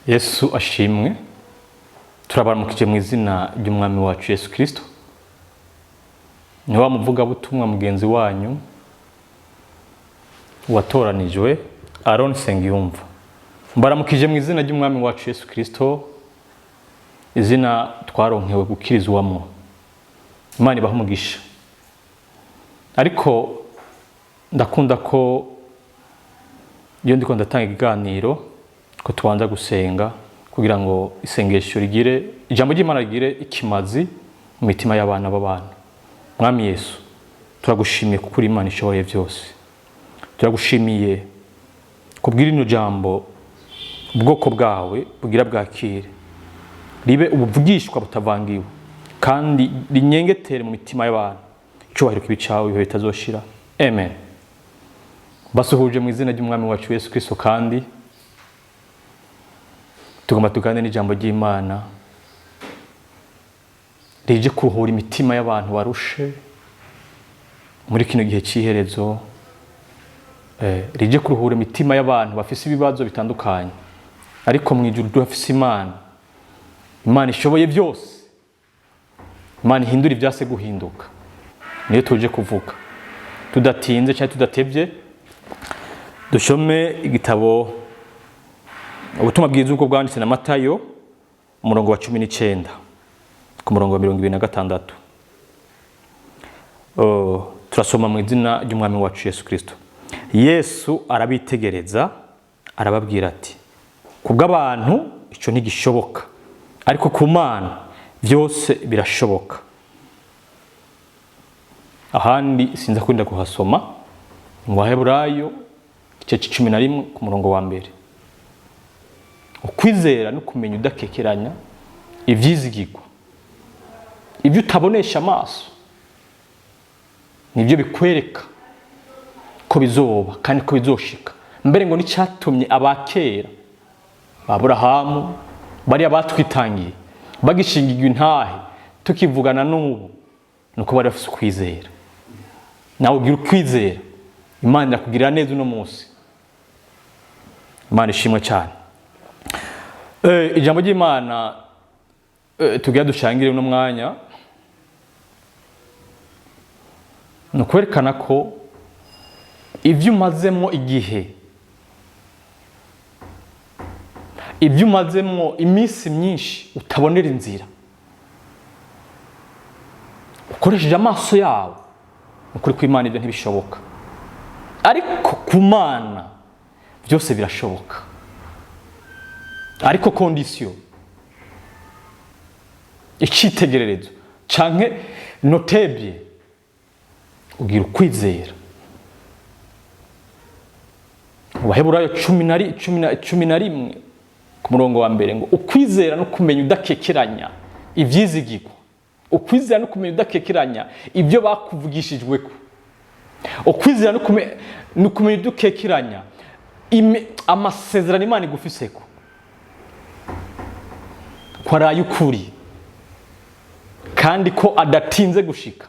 Yesu ashimwe. Turabaramukije mu izina ry'umwami wacu Yesu Kristo. Ni wa muvugabutumwa mugenzi wanyu watoranijwe Aron Sengiyumva. Mbaramukije mu izina ry'umwami wacu Yesu Kristo, izina twaronkewe gukirizwamo. Imana ibahe umugisha. Ariko ndakunda ko iyo ndiko ndatanga ikiganiro ko tubanza gusenga kugira ngo isengesho rigire ijambo ry'Imana rigire ikimazi mu mitima y'abana b'abantu. Mwami Yesu, turagushimiye kuko uri Imana ishoboye byose. Turagushimiye kubwira ino jambo ubwoko bwawe bugira bwakire, ribe ubuvugishwa butavangiwe kandi rinyengetere mu mitima y'abantu. Cyubahiro kibicawe ibihe bitazoshira. Amen. Basuhuje mu izina ry'umwami wacu Yesu Kristo, kandi tugomba tuganire n'ijambo ry'Imana rije kuruhura imitima y'abantu barushe muri kino gihe cy'iherezo, rije kuruhura imitima y'abantu bafise ibibazo bitandukanye, ariko mu ijuru dufise Imana ishoboye byose, Imana ihindura ibyase guhinduka. Niyo tuje kuvuga tudatinze cyangwa tudatebye. Dushome igitabo ubutumwa bwiza ubwo bwanditse na Matayo umurongo wa 19 ku murongo wa 26. Turasoma mu izina ry'umwami wacu Yesu Kristo. Yesu arabitegereza arababwira ati, kubw'abantu icyo ntigishoboka, ariko ku Mana byose birashoboka. Ahandi sinza kwenda kuhasoma, mu Baheburayo igice 11 ku murongo wa 1. Ukwizera no kumenya udakekeranya ivyizigirwa, ibyo utabonesha amaso nibyo bikwereka ko bizoba kandi ko bizoshika. Mbere ngo nicyatumye abakera Aburahamu bari abatwitangiye bagishingirwa intahe tukivugana n'ubu, nuko bari bafise ukwizera. Nawe ugira ukwizera, Imana irakugirira neza uno munsi. Imana ishimwe cyane. Ijambo ry'Imana tugiye dushangire uno mwanya no kwerekana ko ibyo umazemo igihe, ibyo umazemo iminsi myinshi utabonera inzira, ukoresheje amaso yawe, ukuri ku Imana ibyo ntibishoboka, ariko ku Mana byose birashoboka. Ariko condition, icyitegererezo canke notable, ugira ukwizera. Baheburayo 11 ku murongo wa 1 ngo ukwizera no kumenya udakekeranya ivyizigirwa, ukwizera no kumenya udakekeranya ibyo bakuvugishijweko, ukwizera no kumenya udakekeranya amasezerano Imana igufiseko ko ari ukuri kandi ko adatinze gushika.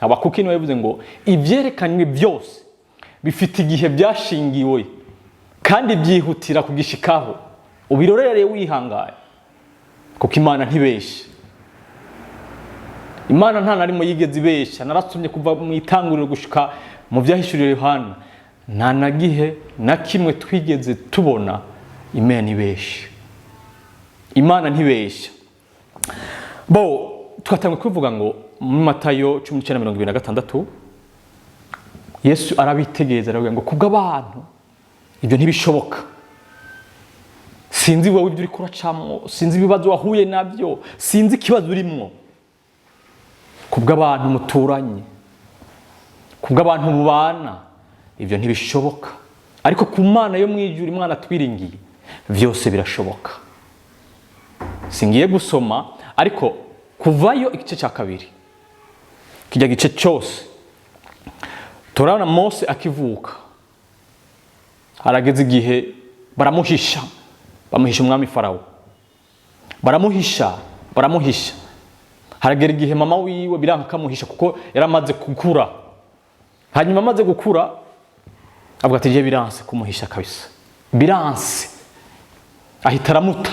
Abakuki niwe yavuze ngo ivyerekanywe byose bifite igihe byashingiwe kandi byihutira kugishikaho. Ubirorereye wihangaye, kuko Imana ntibesha. Imana nta narimo yigeze ibesha. Narasomye kuva mu itanguriro gushika mu byahishuriye Yohana, nta nagihe na kimwe twigeze tubona Imana ibesha. Imana ntibesha. Twatangwe kuvuga ngo mu Matayo 19:26 Yesu arabitegereza aravuga ngo kubw'abantu ibyo ntibishoboka. Sinzi wowe ibyo uri kuracamo, sinzi ibibazo wahuye nabyo, sinzi ikibazo urimo. Kubw'abantu muturanye, kubw'abantu mubana, ibyo ntibishoboka, ariko ku Mana yo mwijuru, Imana twiringiye, byose birashoboka. Singiye gusoma, ariko kuvayo igice cya 2 kijya gice cyose turabona Mose akivuka, harageze igihe baramuhisha umwami Farawo, baramuhisha. Haragera igihe mama wiwe biranka kamuhisha kuko yaramaze gukura. Hanyuma amaze gukura avuga ati je biranse kumuhisha kabisa, biranse. ahita aramuta.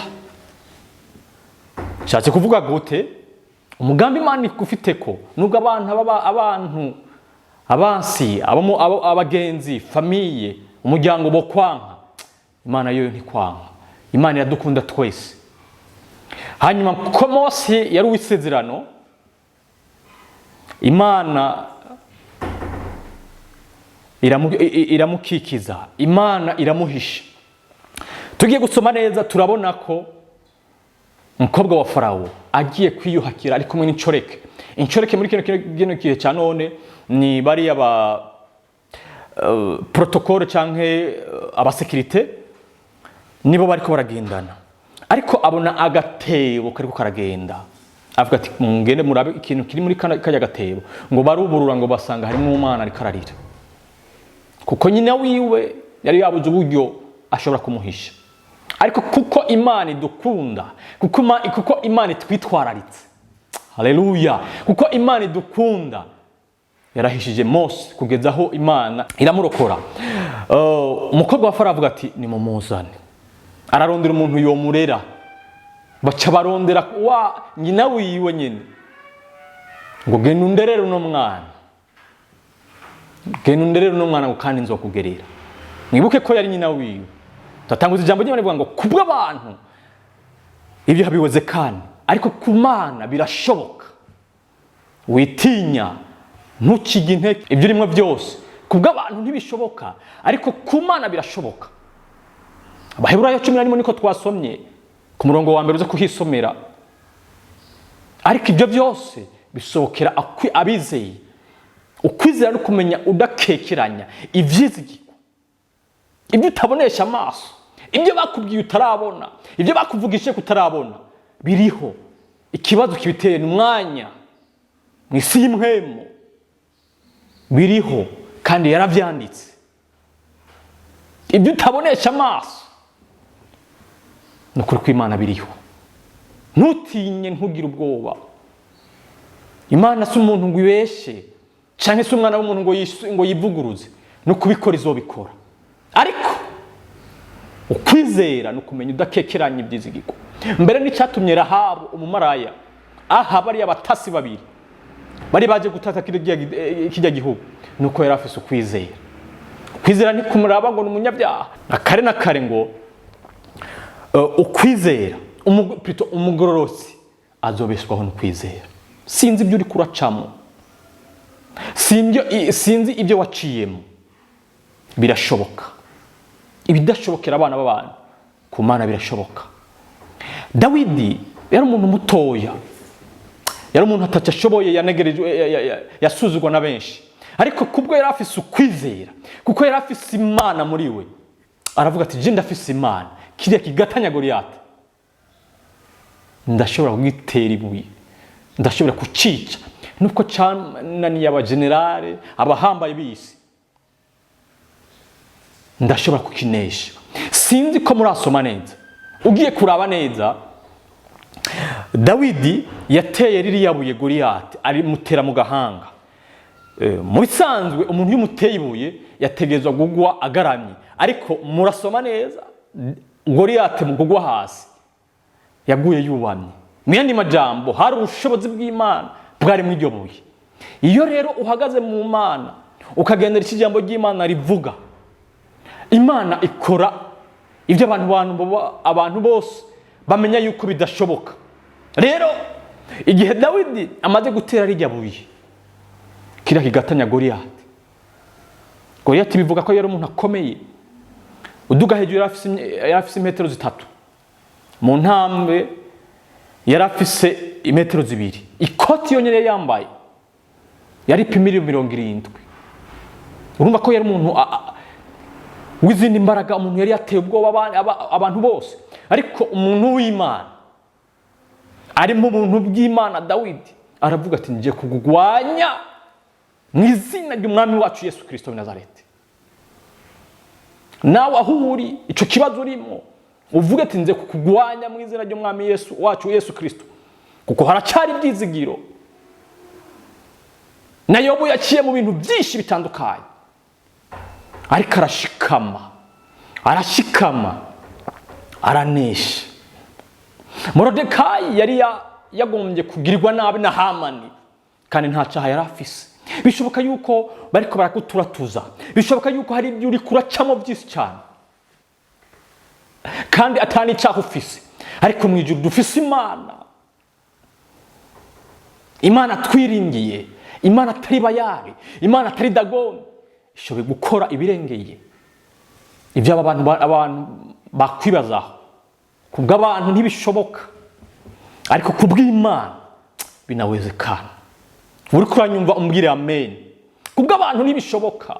Nshatse kuvuga gute? Umugambi Imana ikufite ko nubwo abantu abansi abagenzi famiye umuryango bo kwanka, Imana yo ntikwanka. Imana iradukunda twese. Hanyuma ko Mose yari uwisezerano, Imana iramukikiza, Imana iramuhisha. Tugiye gusoma neza turabona ko umukobwa wa Farawo agiye kwiyuhakira ari kumwe n'incoreke. Incoreke muri kino gihe cya none ni bari aba protocole canke abasekirite nibo bariko baragendana. Ariko abona agatebo kariko karagenda. Avuga ati mungende murabe ikintu kiri muri kajya gatebo. Ngo baruburura ngo basanga harimo umwana ari kararira. Kuko nyina wiwe yari yabuze uburyo ashobora kumuhisha. Ariko kuko Imana idukunda, kuko Imana twitwararitse. Haleluya. Kuko Imana idukunda, yarahishije Mose kugeza aho Imana iramurokora. Umukobwa wa Farawo avuga ati nimumuzane. Ararondera umuntu yomurera. Baca barondera wa nyina wiwe nyene. Ngo genda underere uno mwana. Genda underere uno mwana ngo kandi nzokugerera. Mwibuke ko yari nyina wiwe. Tatanguza ijambo ry'Imana rivuga ngo kubwa abantu ibyo habiweze kandi ariko kumana birashoboka. Witinya ntukige intege ibyo urimo byose. Kubwa abantu ntibishoboka ariko kumana birashoboka. Abaheburayo 11 niko twasomye ku murongo wa mbere uza kuhisomera. Ariko ibyo byose bisobokera abizeye. Ukwizera no kumenya udakekeranya ivyizigirwa. Ibyo utabonesha amaso, ibyo bakubwiye utarabona, ibyo bakuvugishije kutarabona biriho. Ikibazo kibiteye n'umwanya mwisi y'imwemo biriho kandi yaravyanditse. Ibyo utabonesha amaso nukuri ko Imana biriho. Ntutinye ntugire ubwoba. Imana si umuntu ngo ibeshe canke si umwana w'umuntu ngo yivuguruze. No kubikora izobikora. Ariko ukwizera no kumenya udakekeranya ibyizigirwa. Mbere n'icyatumye Rahabu umumaraya bari abatasi babiri bari baje gutata kijya gihugu nuko yari afise ukwizera. Kwizera ni kumuraba ngo n'umunyabyaha. Akare na kare ngo ukwizera umugororotsi azobeshwaho no kwizera. Sinzi ibyo uri kuracamo, sinzi ibyo waciyemo. Birashoboka. Ibidashobokera abana b'abantu kumana birashoboka. Dawidi yari umuntu mutoya, yari umuntu atacashoboye, yanegerejwe, yasuzugwa na benshi. Ariko kubwo yari afise ukwizera, kuko yari afise Imana muri we, aravuga ati je ndafise Imana, kiriya kigatanya Goliyati ndashobora kugitera ibuye, ndashobora kucica. Nubwo cananiye abagenerale abahambaye bisi, ndashobora kukinesha. Sinzi ko murasoma neza. Ugiye kuraba neza, Dawidi yateye ririya buye Goliyati ari mutera mu gahanga. Mu bisanzwe umuntu y'umuteye ibuye yategezwa gugwa agaramye. Ariko murasoma neza, Goliyati mu gugwa hasi yaguye yubamye. Mu yandi majambo hari ubushobozi bw'Imana bwari muri iryo buye. Iyo rero uhagaze mu Mana ukagendera ikijambo ry'Imana rivuga, Imana ikora ibyo abantu bose bamenya yuko bidashoboka. Rero igihe Dawidi amaze gutera rijya buye kira kigatanya Goliyati. Goliyati bivuga ko yari umuntu akomeye. Uduga hejuru yari afise metero 3. Mu ntambwe yari afise imetero 2. Ikoti yonyene yambaye yari pimiri 70. Urumva ko yari umuntu wizindi imbaraga, umuntu yari yateye ubwoba abantu bose. Ariko umuntu w'Imana ari mu buntu bw'Imana, Dawidi aravuga ati ngiye kugugwanya mu izina ry'umwami wacu Yesu Kristo w'i Nazareti. Nawe aho uri ico kibazo urimo uvuga ati nze kukugwanya mu izina ry'umwami Yesu wacu Yesu Kristo, kuko haracari ibyizigiro. Na Yobu yaciye mu bintu byinshi bitandukanye, ariko arashikama. aranesha. Morodekayi yari yagombye kugirirwa nabi na Hamani kandi nta cyaha yari afise. Bishoboka yuko bariko barakuturatuza, bishoboka yuko hari ibyo uri kuracamo byinshi cyane kandi atani cyaha ufise, ariko mu ijuru dufise Imana twiringiye, Imana atari Bayali, Imana atari Dagoni, ishoboye gukora ibirengeye ibyo abantu bakwibazaho. Kubw'abantu ntibishoboka, ariko kubw'Imana binawezekana. Uri kuranyumva umbwire amen. Kubw'abantu ntibishoboka,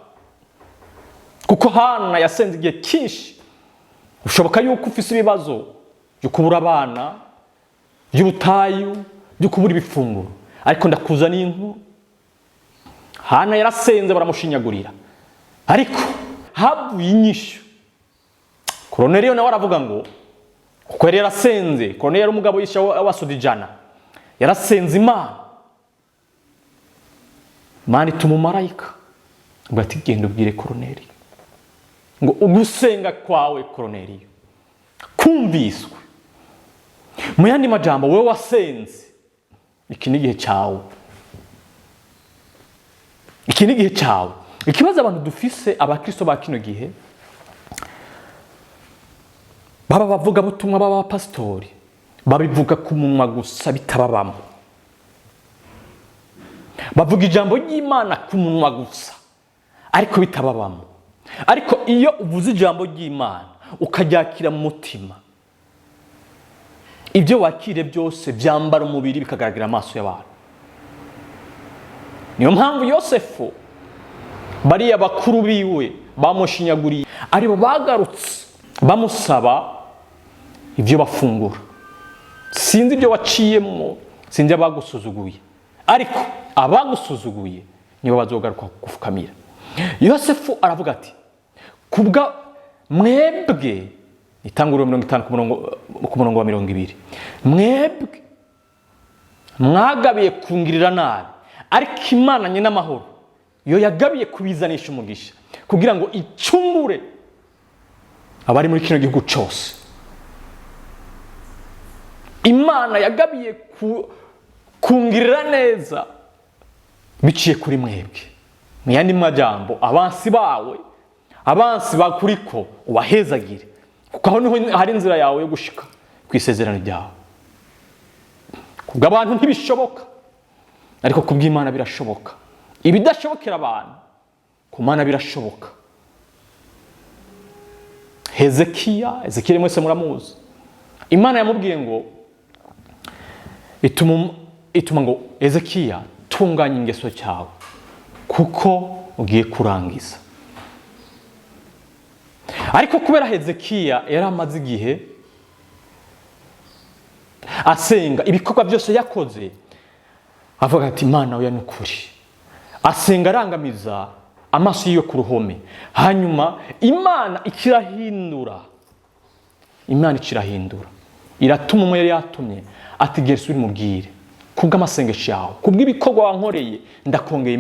kuko Hana yasenze igihe cyinshi. Ushoboka yuko ufise ibibazo byo kubura abana, by'ubutayu, byo kubura ibifunguro, ariko ndakuzaniye inkuru. Hana yarasenze baramushinyagurira, ariko havuye inyishu. Koruneliyo nawe aravuga ngo kuko yari yarasenze, Koruneliyo yari umugabo yisha wasudijana, yarasenze Imana ituma umumarayika ngo ati genda ubwire Koruneliyo ngo ugusenga kwawe Koruneliyo kumviswe. Mu yandi majambo, wewe wasenze, iki ni igihe cyawe, iki ni igihe cyawe. Ikibazo abantu dufise abakristo ba kino gihe, baba bavuga butumwa, baba pastori, babivuga ku munwa gusa bitababamo. Bavuga ijambo ry'Imana ku munwa gusa ariko bitababamo. Ariko iyo uvuze ijambo ry'Imana ukaryakira mu mutima, ibyo wakire byose byambara umubiri bikagaragara amaso y'abantu. Niyo mpamvu Yosefu bariya bakuru biwe bamushinyaguriye, aribo bagarutse bamusaba ibyo bafungura. Sinzi ibyo waciyemo, sinzi abagusuzuguye, ariko abagusuzuguye nibo bazogaruka kugufukamira. Yosefu aravuga ati kubwa mwebwe, Itanguriro 50 ku murongo wa 20, mwebwe mwagabiye kungirira nabi, ariko Imana nyina amahoro yo yagabiye kubizanisha umugisha kugira ngo icungure abari muri kino gihugu cyose. Imana yagabiye kungirira neza biciye kuri mwebwe. Mu yandi majambo, abansi bawe, abansi bakuriko ubahezagire, kuko aho niho hari inzira yawe yo gushika ku isezerano ryawe. Kubw'abantu ntibishoboka, ariko kubw'Imana birashoboka. Ibidashobokera abantu, kumana birashoboka. Hezekiya mwese muramuzi. Imana yamubwiye ngo ituma ngo Hezekiya tunganya ingeso cyawe kuko ugiye kurangiza. Ariko kubera Hezekiya yari amaze igihe asenga, ibikorwa byose yakoze, avuga ati Imana oya n'ukuri, asenga arangamiza amaso yiwe ku ruhome. Hanyuma Imana ikirahindura, iratuma umwe yari yatumye ati gera uri mubwire kubw'amasengesho yawe, kubw'ibikorwa wankoreye ndakongeye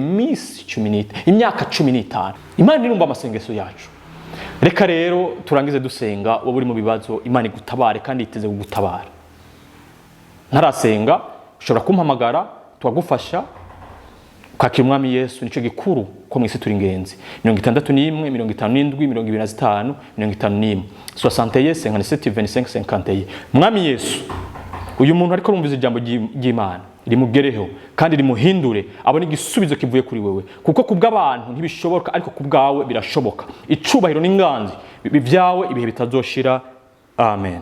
imyaka 15. Imana irumva amasengesho yacu. Reka rero turangize dusenga. Wowe uri mu bibazo, Imana igutabare kandi iteze kugutabara. Ntarasenga ushobora kumpamagara twagufasha kwakira Umwami Yesu. Nico gikuru ko mwisi turi ingenzi. 61 57 25 51 61 57 25 51. Umwami Yesu, uyu muntu ariko rumviza ijambo ry'Imana rimugereho kandi rimuhindure, abone igisubizo kivuye kuri wewe, kuko kubw'abantu ntibishoboka, ariko kubwawe birashoboka. Icubahiro n'inganzi bibyawe ibihe bitazoshira. Amen.